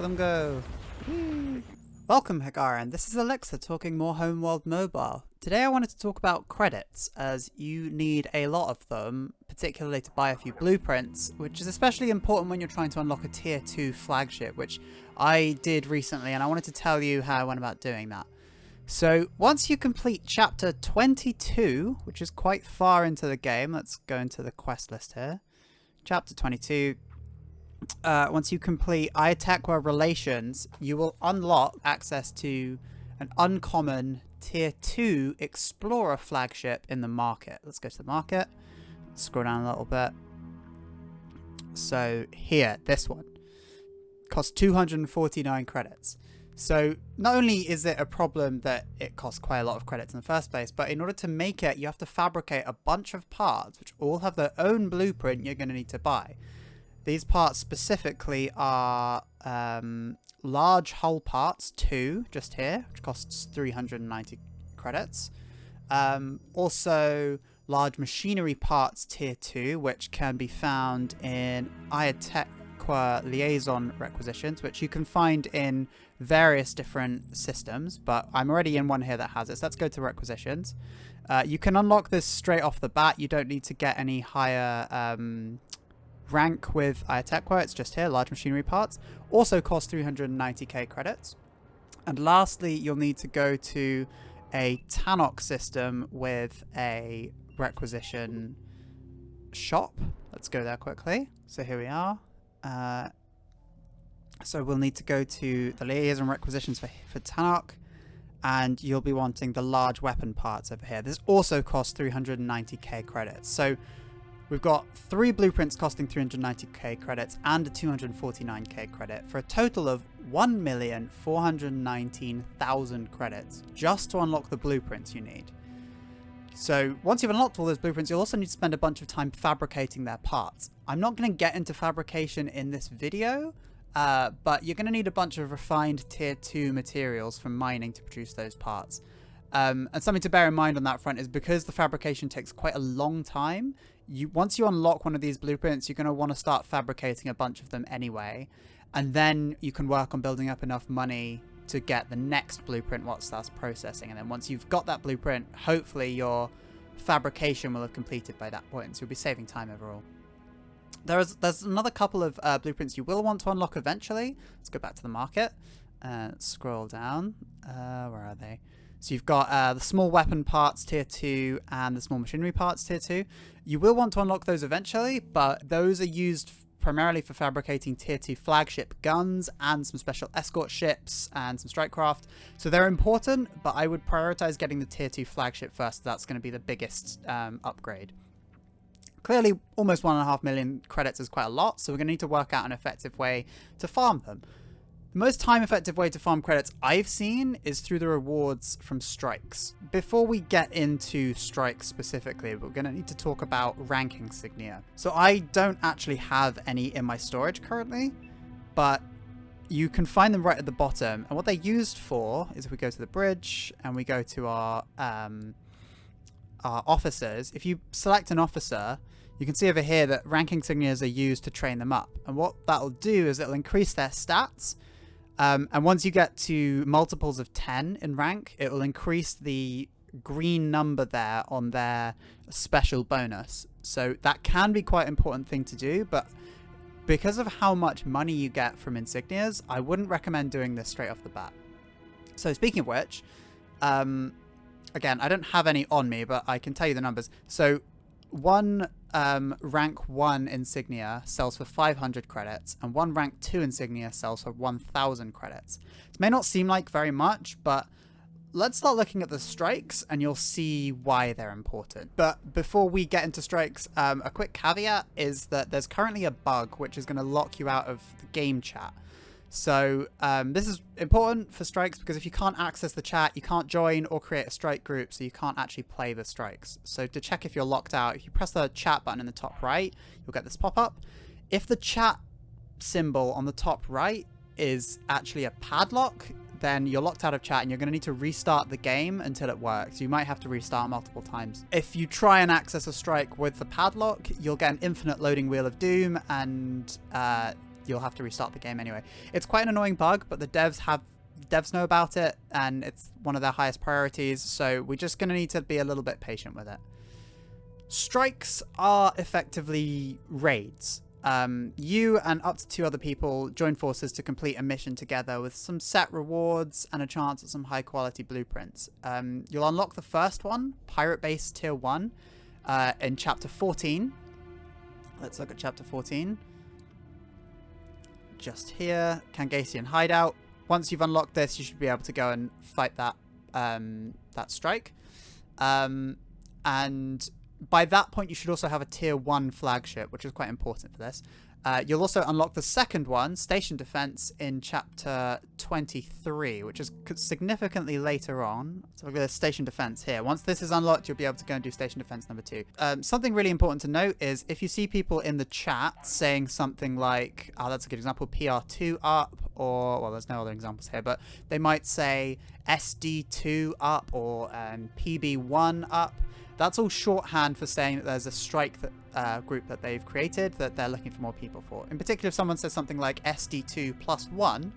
them go. Whee. Welcome, Hagaran. This is Alexa talking more Homeworld Mobile. Today I wanted to talk about credits, as you need a lot of them, particularly to buy a few blueprints, which is especially important when you're trying to unlock a tier 2 flagship, which I did recently, and I wanted to tell you how I went about doing that. So once you complete chapter 22, which is quite far into the game, let's go into the quest list here. Chapter 22. Once you complete Hideout Relations, you will unlock access to an uncommon tier 2 explorer flagship in the market. Let's go to the market. Scroll down a little bit. So here, this one costs 249 credits. So not only is it a problem that it costs quite a lot of credits in the first place, but in order to make it, you have to fabricate a bunch of parts which all have their own blueprint you're going to need to buy. These parts specifically are large hull parts 2, just here, which costs 390 credits. Also large machinery parts tier 2, which can be found in Hideout liaison requisitions, which you can find in various different systems, but I'm already in one here that has it, so let's go to requisitions. You can unlock this straight off the bat. You don't need to get any higher rank with Hideout. It's just here, large machinery parts. Also costs 390k credits. And lastly, you'll need to go to a Tannock system with a requisition shop. Let's go there quickly. So here we are. So we'll need to go to the liaison requisitions for Tannock, and you'll be wanting the large weapon parts over here. This also costs 390k credits. So we've got 3 blueprints costing 390k credits and a 249k credit for a total of 1,419,000 credits just to unlock the blueprints you need. So once you've unlocked all those blueprints, you'll also need to spend a bunch of time fabricating their parts. I'm not going to get into fabrication in this video, but you're going to need a bunch of refined tier 2 materials from mining to produce those parts. And something to bear in mind on that front is because the fabrication takes quite a long time, once you unlock one of these blueprints, you're going to want to start fabricating a bunch of them anyway. And then you can work on building up enough money to get the next blueprint what starts processing. And then once you've got that blueprint, hopefully your fabrication will have completed by that point, so you'll be saving time overall. There's another couple of blueprints you will want to unlock eventually. Let's go back to the market. Scroll down. Where are they? So you've got the small weapon parts tier 2 and the small machinery parts tier 2. You will want to unlock those eventually, but those are used primarily for fabricating tier 2 flagship guns and some special escort ships and some strike craft. So they're important, but I would prioritize getting the tier 2 flagship first. That's going to be the biggest upgrade. Clearly, almost 1.5 million credits is quite a lot, so we're going to need to work out an effective way to farm them. The most time-effective way to farm credits I've seen is through the rewards from strikes. Before we get into strikes specifically, we're going to need to talk about rank insignia. So I don't actually have any in my storage currently, but you can find them right at the bottom. And what they're used for is if we go to the bridge and we go to our officers, if you select an officer, you can see over here that rank insignias are used to train them up. And what that'll do is it'll increase their stats. And once you get to multiples of 10 in rank, it will increase the green number there on their special bonus. So that can be quite an important thing to do, but because of how much money you get from insignias, I wouldn't recommend doing this straight off the bat. So speaking of which, again, I don't have any on me, but I can tell you the numbers. So one rank 1 insignia sells for 500 credits, and one rank 2 insignia sells for 1,000 credits. It may not seem like very much, but let's start looking at the strikes and you'll see why they're important. But before we get into strikes, a quick caveat is that there's currently a bug which is going to lock you out of the game chat. So this is important for strikes because if you can't access the chat, you can't join or create a strike group, so you can't actually play the strikes. So to check if you're locked out, if you press the chat button in the top right, you'll get this pop-up. If the chat symbol on the top right is actually a padlock, then you're locked out of chat and you're going to need to restart the game until it works. You might have to restart multiple times. If you try and access a strike with the padlock, you'll get an infinite loading wheel of doom, and you'll have to restart the game anyway. It's quite an annoying bug, but the devs know about it, and it's one of their highest priorities, so we're just going to need to be a little bit patient with it. Strikes are effectively raids. You and up to 2 other people join forces to complete a mission together with some set rewards and a chance at some high quality blueprints. You'll unlock the first one, Pirate Base Tier 1, in Chapter 14. Let's look at Chapter 14. Just here, Kangasian Hideout. Once you've unlocked this, you should be able to go and fight that strike. And by that point, you should also have a Tier 1 flagship, which is quite important for this. You'll also unlock the second one, Station Defense, in Chapter 23, which is significantly later on. So we've got Station Defense here. Once this is unlocked, you'll be able to go and do Station Defense number 2. Something really important to note is if you see people in the chat saying something like, oh, that's a good example, PR2 up, or, well, there's no other examples here, but they might say SD2 up or PB1 up. That's all shorthand for saying that there's a strike group that they've created that they're looking for more people for. In particular, if someone says something like SD2 plus 1,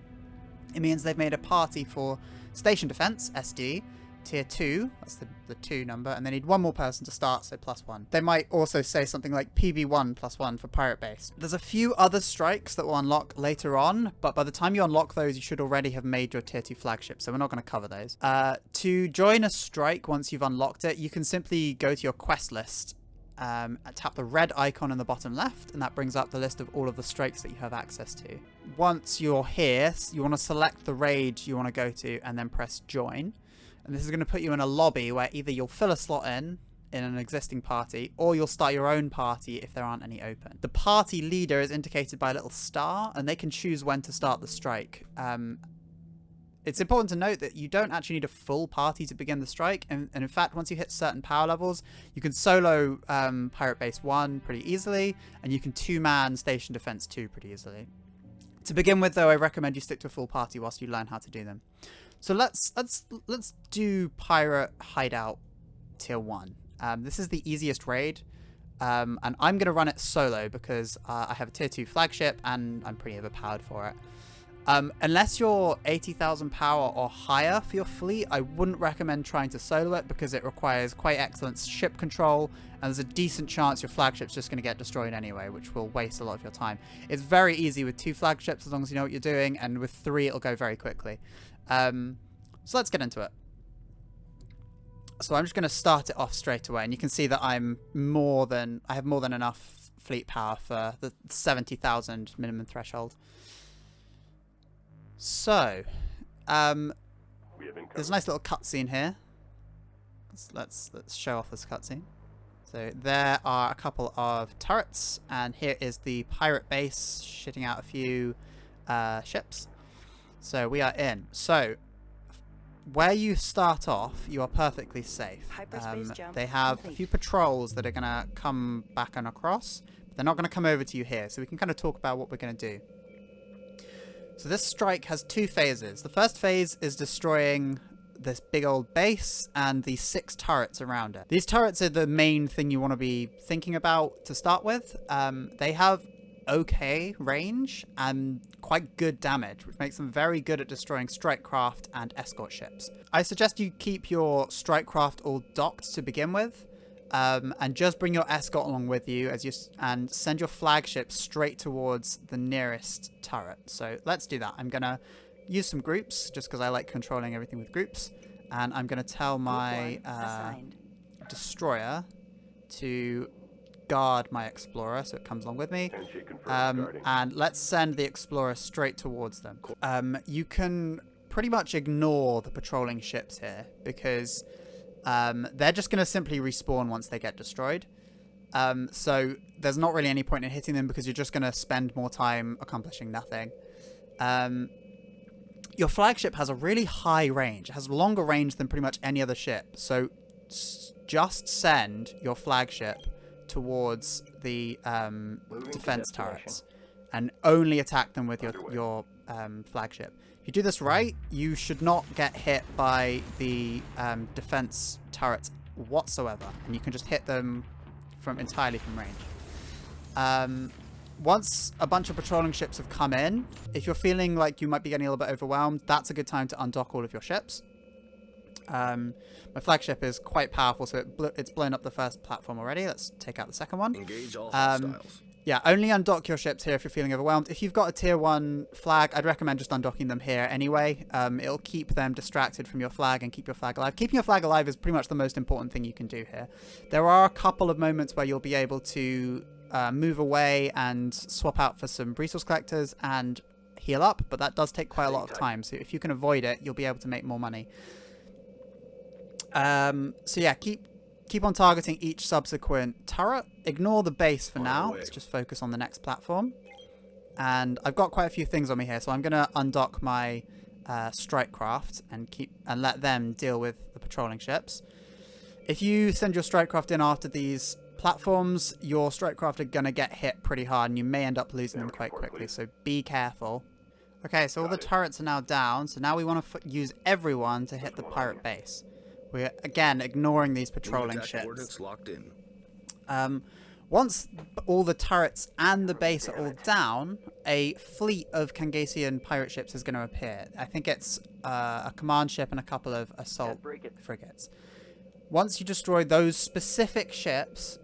it means they've made a party for Station Defense, SD, Tier 2, that's the 2 number, and they need 1 more person to start, so plus 1. They might also say something like PB1 plus 1 for Pirate Base. There's a few other strikes that will unlock later on, but by the time you unlock those, you should already have made your Tier 2 flagship, so we're not going to cover those. To join a strike, once you've unlocked it, you can simply go to your quest list, tap the red icon in the bottom left, and that brings up the list of all of the strikes that you have access to. Once you're here, you want to select the raid you want to go to, and then press join. And this is going to put you in a lobby where either you'll fill a slot in an existing party, or you'll start your own party if there aren't any open. The party leader is indicated by a little star, and they can choose when to start the strike. It's important to note that you don't actually need a full party to begin the strike, and in fact, once you hit certain power levels, you can solo Pirate Base 1 pretty easily, and you can 2-man Station Defense 2 pretty easily. To begin with, though, I recommend you stick to a full party whilst you learn how to do them. So let's do Pirate Hideout Tier 1. This is the easiest raid, and I'm going to run it solo because I have a Tier 2 flagship and I'm pretty overpowered for it. Unless you're 80,000 power or higher for your fleet, I wouldn't recommend trying to solo it because it requires quite excellent ship control, and there's a decent chance your flagship's just going to get destroyed anyway, which will waste a lot of your time. It's very easy with 2 flagships as long as you know what you're doing, and with 3 it'll go very quickly. So let's get into it. So I'm just going to start it off straight away, and you can see that I have more than enough fleet power for the 70,000 minimum threshold. So, there's a nice little cutscene here. Let's show off this cutscene. So there are a couple of turrets, and here is the pirate base shitting out a few ships. So we are in. So where you start off, you are perfectly safe. They have a few patrols that are going to come back and across. But they're not going to come over to you here, so we can kind of talk about what we're going to do. So this strike has 2 phases. The first phase is destroying this big old base and the 6 turrets around it. These turrets are the main thing you want to be thinking about to start with. They have okay range and quite good damage, which makes them very good at destroying strike craft and escort ships. I suggest you keep your strike craft all docked to begin with, and just bring your escort along with you and send your flagship straight towards the nearest turret. So let's do that. I'm gonna use some groups just because I like controlling everything with groups, and I'm gonna tell my destroyer to guard my explorer so it comes along with me, and let's send the explorer straight towards them. You can pretty much ignore the patrolling ships here because they're just going to simply respawn once they get destroyed. So there's not really any point in hitting them because you're just going to spend more time accomplishing nothing. Your flagship has a really high range. It has longer range than pretty much any other ship. So just send your flagship towards the defense turrets and only attack them with your flagship. If you do this right, you should not get hit by the defense turrets whatsoever, and you can just hit them entirely from range. once a bunch of patrolling ships have come in, if you're feeling like you might be getting a little bit overwhelmed, that's a good time to undock all of your ships. My flagship is quite powerful, so it's blown up the first platform already. Let's take out the second one. Engage all hostiles. Yeah, only undock your ships here if you're feeling overwhelmed. If you've got a tier 1 flag, I'd recommend just undocking them here anyway. It'll keep them distracted from your flag and keep your flag alive. Keeping your flag alive is pretty much the most important thing you can do here. There are a couple of moments where you'll be able to move away and swap out for some resource collectors and heal up, but that does take quite a lot of time. So if you can avoid it, you'll be able to make more money. So yeah, keep on targeting each subsequent turret. Ignore the base for now. Let's just focus on the next platform. And I've got quite a few things on me here, so I'm gonna undock my strike craft and let them deal with the patrolling ships. If you send your strike craft in after these platforms, your strike craft are gonna get hit pretty hard, and you may end up losing them quite quickly. So be careful. Okay, so all the turrets are now down. So now we want to use everyone to hit the pirate base. We're, again, ignoring these patrolling ships. Locked in. Once all the turrets and the base are all down, a fleet of Kangasian pirate ships is going to appear. I think it's a command ship and a couple of assault frigates. Once you destroy those specific ships,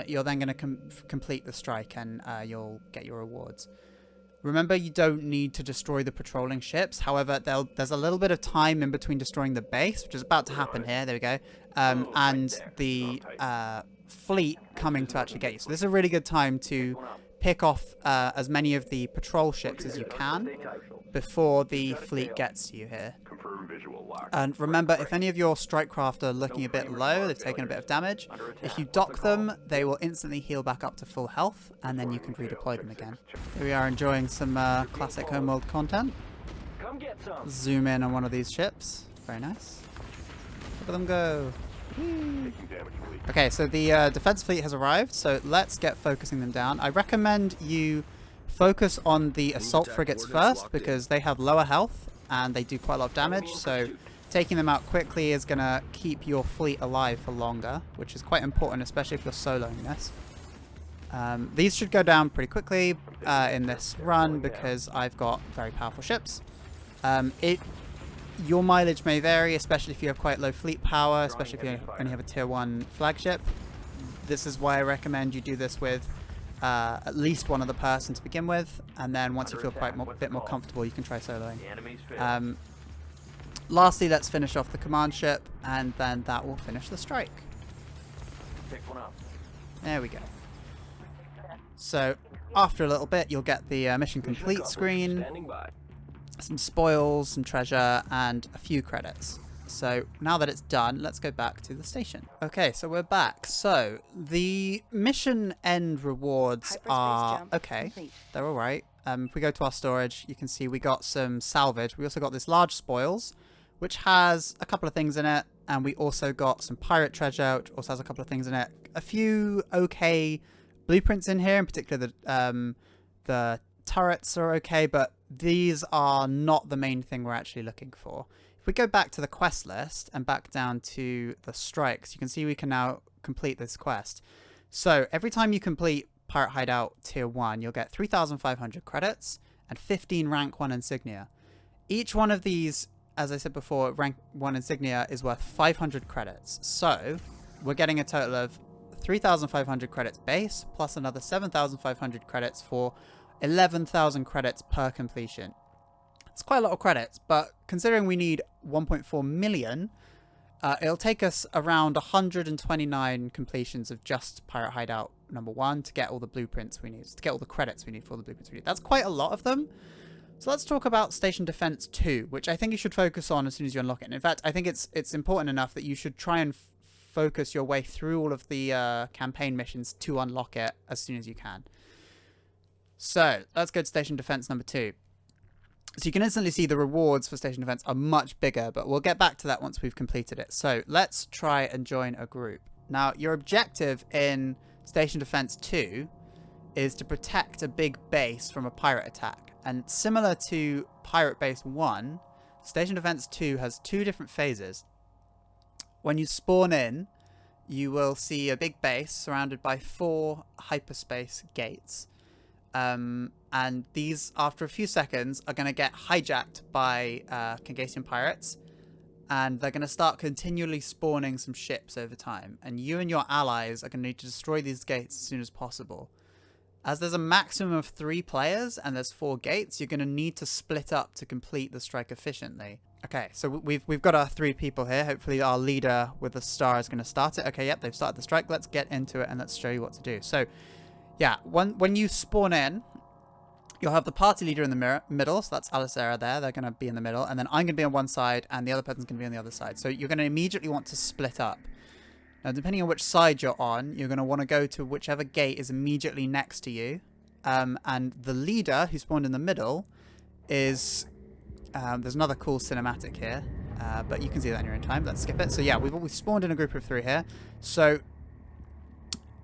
you're then going to complete the strike, and you'll get your rewards. Remember, you don't need to destroy the patrolling ships. However, there's a little bit of time in between destroying the base, which is about to happen here. There we go. And the fleet coming to actually get you. So this is a really good time to pick off as many of the patrol ships as you can before the fleet gets to you here. And remember, if any of your strike craft are looking a bit low, they've taken a bit of damage, if you dock them, they will instantly heal back up to full health, and then you can redeploy them again. Here we are enjoying some classic Homeworld content. Zoom in on one of these ships. Very nice. Look at them go. Whee. Okay, so the defense fleet has arrived, so let's get focusing them down. I recommend you focus on the assault frigates first, because they have lower health and they do quite a lot of damage, so taking them out quickly is going to keep your fleet alive for longer, which is quite important, especially if you're soloing this. These should go down pretty quickly in this run because I've got very powerful ships. Your mileage may vary, especially if you have quite low fleet power, especially if you only have a tier 1 flagship. This is why I recommend you do this with at least one other person to begin with, and then once you feel quite a bit more comfortable, you can try soloing. Lastly, let's finish off the command ship, and then that will finish the strike. There we go. So after a little bit, you'll get the mission complete screen, some spoils, some treasure, and a few credits. So now that it's done, let's go back to the station. Okay, so we're back. So the mission end rewards are okay. They're all right. If we go to our storage, you can see we got some salvage. We also got this large spoils, which has a couple of things in it, and we also got some pirate treasure, which also has a couple of things in it. A few okay blueprints in here, in particular the turrets are okay, but these are not the main thing we're actually looking for. If we go back to the quest list and back down to the strikes, you can see we can now complete this quest. So every time you complete Pirate Hideout Tier 1, you'll get 3,500 credits and 15 Rank 1 Insignia. Each one of these, as I said before, Rank 1 Insignia is worth 500 credits. So we're getting a total of 3,500 credits base, plus another 7,500 credits for 11,000 credits per completion. It's quite a lot of credits, but considering we need 1.4 million, it'll take us around 129 completions of just Pirate Hideout number 1 to get all the blueprints we need, to get all the credits we need for all the blueprints we need. That's quite a lot of them. So let's talk about Station Defense 2, which I think you should focus on as soon as you unlock it. And in fact, I think it's important enough that you should try and focus your way through all of the campaign missions to unlock it as soon as you can. So let's go to Station Defense number 2. So you can instantly see the rewards for Station Defense are much bigger, but we'll get back to that once we've completed it. So let's try and join a group. Now, your objective in Station Defense 2 is to protect a big base from a pirate attack. And similar to Pirate Base 1, Station Defense 2 has 2 different phases. When you spawn in, you will see a big base surrounded by 4 hyperspace gates. And these, after a few seconds, are going to get hijacked by Kangasian pirates. And they're going to start continually spawning some ships over time. And you and your allies are going to need to destroy these gates as soon as possible. As there's a maximum of 3 players and there's 4 gates, you're going to need to split up to complete the strike efficiently. Okay, so we've got our 3 people here. Hopefully our leader with the star is going to start it. Okay, yep, they've started the strike. Let's get into it and let's show you what to do. So, yeah, when you spawn in, you'll have the party leader in the middle. So that's Alicera there. They're going to be in the middle. And then I'm going to be on one side and the other person's going to be on the other side. So you're going to immediately want to split up. Now, depending on which side you're on, you're going to want to go to whichever gate is immediately next to you. And the leader, who spawned in the middle, is... there's another cool cinematic here, but you can see that in your own time. Let's skip it. So yeah, we've spawned in a group of 3 here. So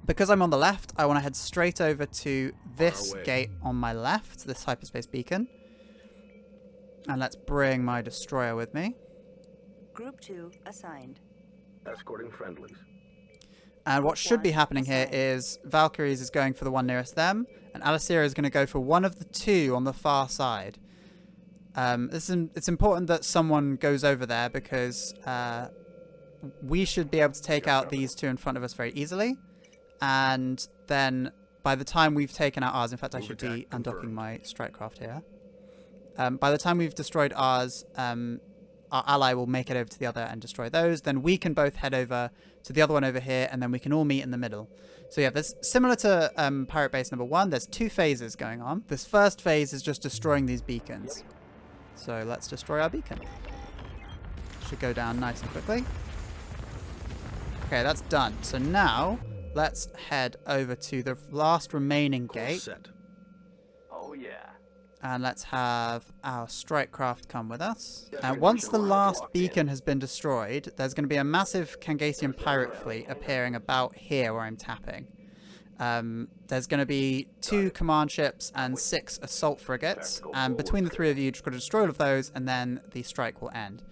because I'm on the left, I want to head straight over to this gate on my left, this hyperspace beacon. And let's bring my destroyer with me. Group 2 assigned. Escorting friendlies. And what should be happening here is Valkyries is going for the one nearest them, and Alicera is going to go for one of the 2 on the far side. It's important that someone goes over there because we should be able to take out these 2 in front of us very easily. And then by the time we've taken out ours, in fact I should be undocking my strikecraft here. By the time we've destroyed ours, our ally will make it over to the other and destroy those. Then we can both head over to the other one over here, and then we can all meet in the middle. So yeah, there's similar to Pirate Base number 1, there's 2 phases going on. This first phase is just destroying these beacons. So let's destroy our beacon. Should go down nice and quickly. Okay, that's done. So now let's head over to the last remaining gate. Oh yeah. And let's have our strikecraft come with us. And once the last beacon has been destroyed, there's going to be a massive Kangasian pirate fleet appearing about here where I'm tapping. There's going to be 2 command ships and 6 assault frigates. And between the 3 of you, you've just got to destroy all of those, and then the strike will end.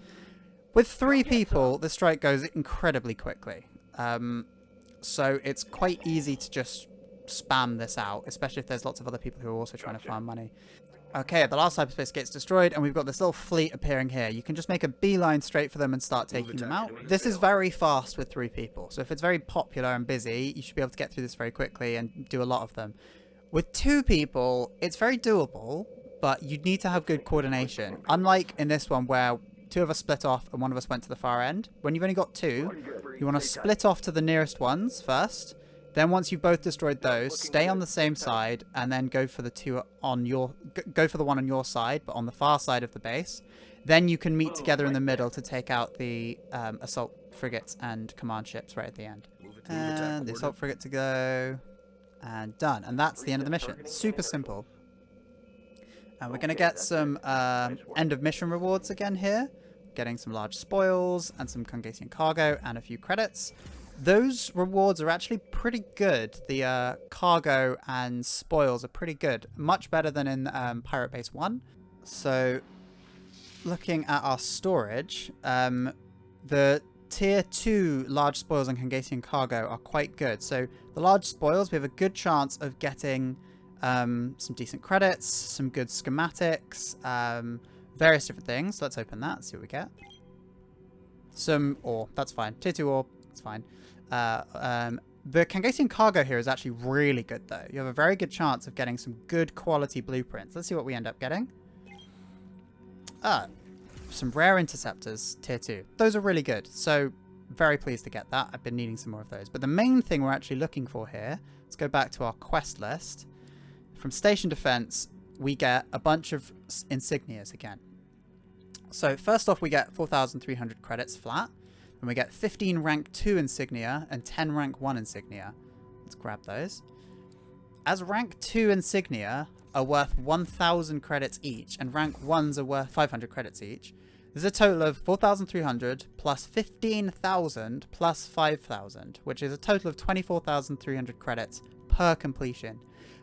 With 3 people, the strike goes incredibly quickly. So it's quite easy to just spam this out, especially if there's lots of other people who are also trying to farm money. Okay, the last hyperspace gate's destroyed, and we've got this little fleet appearing here. You can just make a beeline straight for them and start taking them out. This is very fast with 3 people, so if it's very popular and busy, you should be able to get through this very quickly and do a lot of them. With 2 people, it's very doable, but you need to have good coordination. Unlike in this one where 2 of us split off and 1 of us went to the far end. When you've only got 2, you want to split off to the nearest ones first. Then once you've both destroyed those, stay on the same side and then go for the 2 on your... Go for the one on your side, but on the far side of the base. Then you can meet together in the middle to take out the assault frigates and command ships right at the end. And the assault frigate to go. And done. And that's the end of the mission. Super simple. And we're going to get some end of mission rewards again here. Getting some large spoils and some Kangasian cargo and a few credits. Those rewards are actually pretty good. The cargo and spoils are pretty good. Much better than in Pirate Base 1. So, looking at our storage, the Tier 2 large spoils and Kangasian cargo are quite good. So, the large spoils, we have a good chance of getting some decent credits, some good schematics, various different things. So let's open that, see what we get. Some ore, that's fine. Tier 2 ore, that's fine. The Kangasian cargo here is actually really good though. You have a very good chance of getting some good quality blueprints. Let's see what we end up getting. Some rare interceptors, tier 2. Those are really good. So very pleased to get that. I've been needing some more of those. But the main thing we're actually looking for here, let's go back to our quest list. From Station Defense, we get a bunch of insignias again. So first off, we get 4,300 credits flat. And we get 15 rank 2 insignia and 10 rank 1 insignia. Let's grab those. As rank 2 insignia are worth 1,000 credits each, and rank 1s are worth 500 credits each, there's a total of 4,300 plus 15,000 plus 5,000, which is a total of 24,300 credits per completion.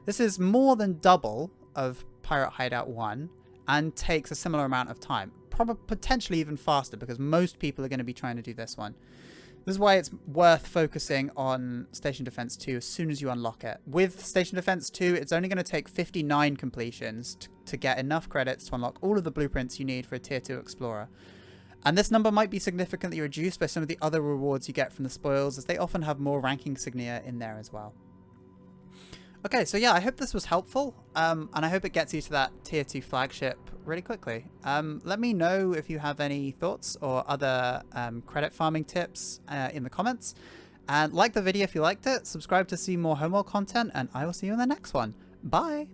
This is more than double of Pirate Hideout 1 and takes a similar amount of time. Probably potentially even faster because most people are going to be trying to do this one. This is why it's worth focusing on Station Defense 2 as soon as you unlock it. With Station Defense 2, it's only going to take 59 completions to get enough credits to unlock all of the blueprints you need for a Tier 2 Explorer. And this number might be significantly reduced by some of the other rewards you get from the spoils, as they often have more ranking insignia in there as well. Okay, so yeah, I hope this was helpful, and I hope it gets you to that Tier 2 flagship really quickly. Let me know if you have any thoughts or other credit farming tips in the comments. And like the video if you liked it, subscribe to see more Homeworld content, and I will see you in the next one. Bye!